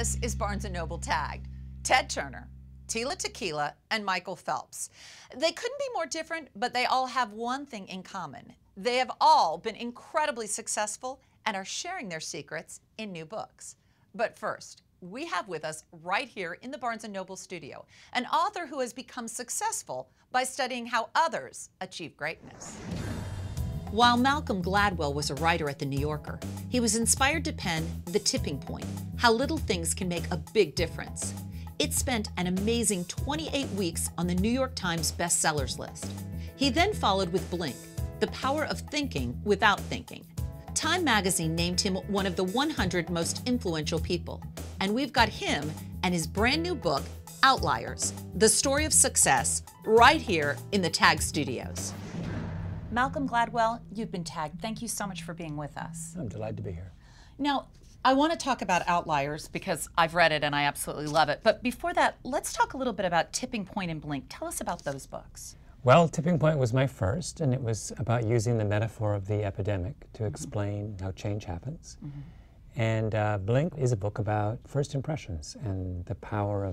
This is Barnes & Noble Tagged. Ted Turner, Tila Tequila, and Michael Phelps. They couldn't be more different, but they all have one thing in common. They have all been incredibly successful and are sharing their secrets in new books. But first, we have with us right here in the Barnes & Noble studio an author who has become successful by studying how others achieve greatness. While Malcolm Gladwell was a writer at The New Yorker, he was inspired to pen The Tipping Point, How Little Things Can Make a Big Difference. It spent an amazing 28 weeks on the New York Times bestsellers list. He then followed with Blink, The Power of Thinking Without Thinking. Time magazine named him one of the 100 most influential people. And we've got him and his brand new book, Outliers, The Story of Success, right here in the Tag Studios. Malcolm Gladwell, you've been tagged. Thank you so much for being with us. I'm delighted to be here. Now, I want to talk about Outliers because I've read it and I absolutely love it. But before that, let's talk a little bit about Tipping Point and Blink. Tell us about those books. Well, Tipping Point was my first, and it was about using the metaphor of the epidemic to explain how change happens. And Blink is a book about first impressions and the power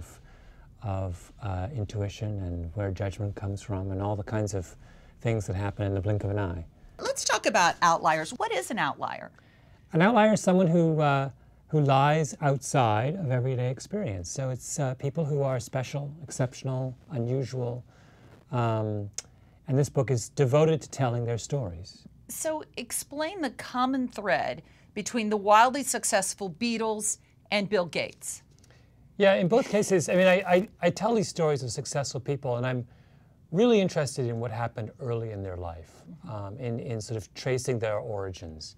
of intuition and where judgment comes from and all the kinds of things that happen in the blink of an eye. Let's talk about outliers. What is an outlier? An outlier is someone who lies outside of everyday experience. So it's people who are special, exceptional, unusual, and this book is devoted to telling their stories. So explain the common thread between the wildly successful Beatles and Bill Gates. Yeah, in both cases, I mean, I tell these stories of successful people, and I'm really interested in what happened early in their life, in sort of tracing their origins.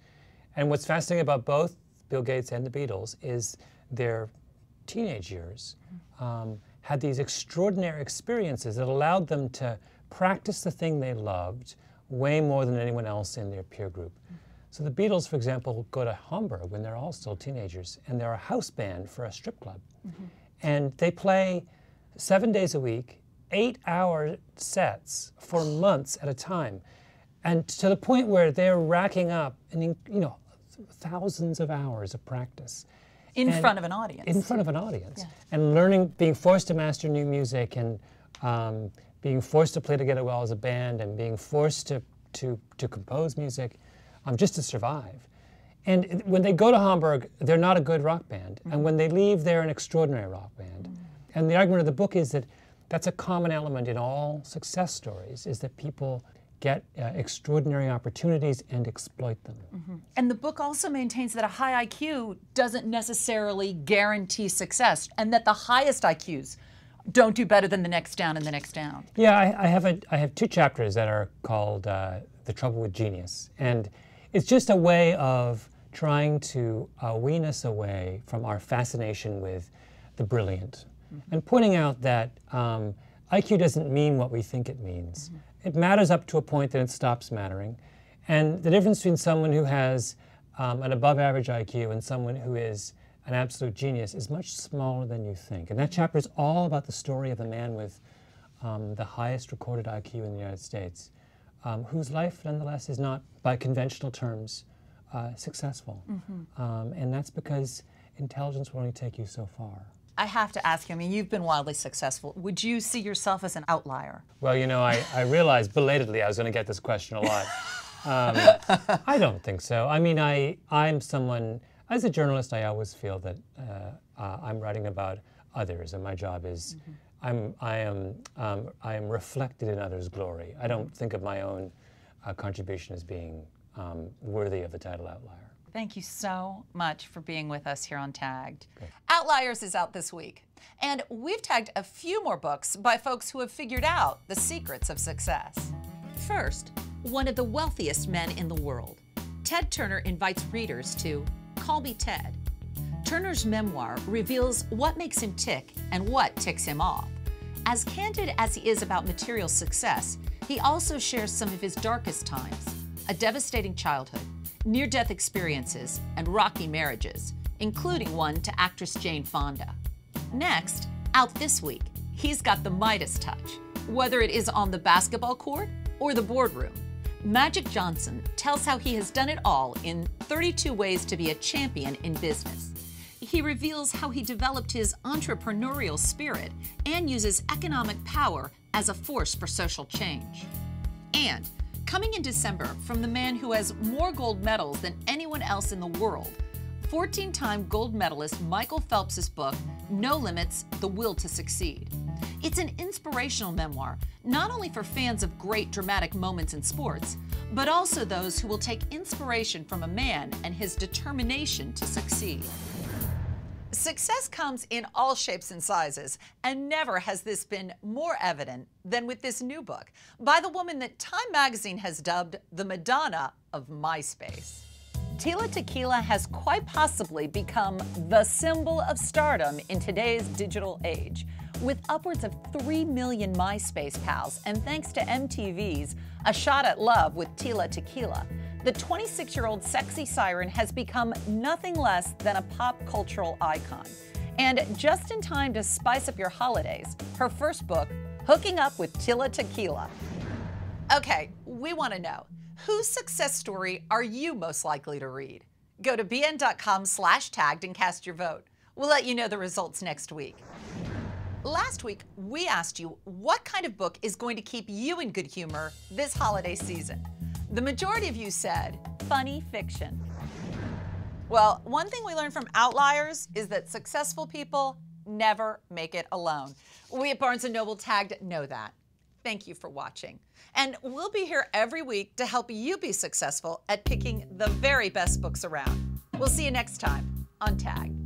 And what's fascinating about both Bill Gates and the Beatles is their teenage years had these extraordinary experiences that allowed them to practice the thing they loved way more than anyone else in their peer group. So the Beatles, for example, go to Hamburg when they're all still teenagers, and they're a house band for a strip club. And they play 7 days a week, 8-hour sets for months at a time, and to the point where they're racking up, thousands of hours of practice. In front of an audience. In front of an audience. Yeah. And learning, being forced to master new music, and being forced to play together well as a band, and being forced to compose music just to survive. And when they go to Hamburg, they're not a good rock band. And when they leave, they're an extraordinary rock band. And the argument of the book is that that's a common element in all success stories, is that people get extraordinary opportunities and exploit them. And the book also maintains that a high IQ doesn't necessarily guarantee success, and that the highest IQs don't do better than the next down and the next down. Yeah, I have 2 chapters that are called The Trouble with Genius. And it's just a way of trying to wean us away from our fascination with the brilliant. And pointing out that IQ doesn't mean what we think it means. It matters up to a point that it stops mattering. And the difference between someone who has an above average IQ and someone who is an absolute genius is much smaller than you think. And that chapter is all about the story of the man with the highest recorded IQ in the United States, whose life nonetheless is not, by conventional terms, successful. And that's because intelligence will only take you so far. I have to ask you, I mean, you've been wildly successful. Would you see yourself as an outlier? Well, you know, I realized belatedly I was going to get this question a lot. I don't think so. I mean, I'm someone, as a journalist, I always feel that I'm writing about others, and my job is, I am reflected in others' glory. I don't think of my own contribution as being worthy of the title Outlier. Thank you so much for being with us here on Tagged. Great. Outliers is out this week, and we've tagged a few more books by folks who have figured out the secrets of success. First, one of the wealthiest men in the world. Ted Turner invites readers to Call Me Ted. Turner's memoir reveals what makes him tick and what ticks him off. As candid as he is about material success, he also shares some of his darkest times, a devastating childhood, near-death experiences, and rocky marriages, including one to actress Jane Fonda. Next, out this week, he's got the Midas touch. Whether it is on the basketball court or the boardroom, Magic Johnson tells how he has done it all in 32 ways to be a champion in business. he reveals how he developed his entrepreneurial spirit and uses economic power as a force for social change. And coming in December from the man who has more gold medals than anyone else in the world, 14-time gold medalist Michael Phelps' book, No Limits: The Will to Succeed. It's an inspirational memoir, not only for fans of great dramatic moments in sports, but also those who will take inspiration from a man and his determination to succeed. Success comes in all shapes and sizes, and never has this been more evident than with this new book by the woman that Time magazine has dubbed the Madonna of MySpace. Tila Tequila has quite possibly become the symbol of stardom in today's digital age. With upwards of 3 million MySpace pals, and thanks to MTV's A Shot at Love with Tila Tequila, the 26-year-old sexy siren has become nothing less than a pop cultural icon. And just in time to spice up your holidays, her first book, Hooking Up with Tila Tequila. Okay, we want to know, whose success story are you most likely to read? Go to bn.com/tagged and cast your vote. We'll let you know the results next week. Last week, we asked you what kind of book is going to keep you in good humor this holiday season. The majority of you said funny fiction. Well, one thing we learned from Outliers is that successful people never make it alone. We at Barnes & Noble Tagged know that. Thank you for watching. And we'll be here every week to help you be successful at picking the very best books around. We'll see you next time on Tagged.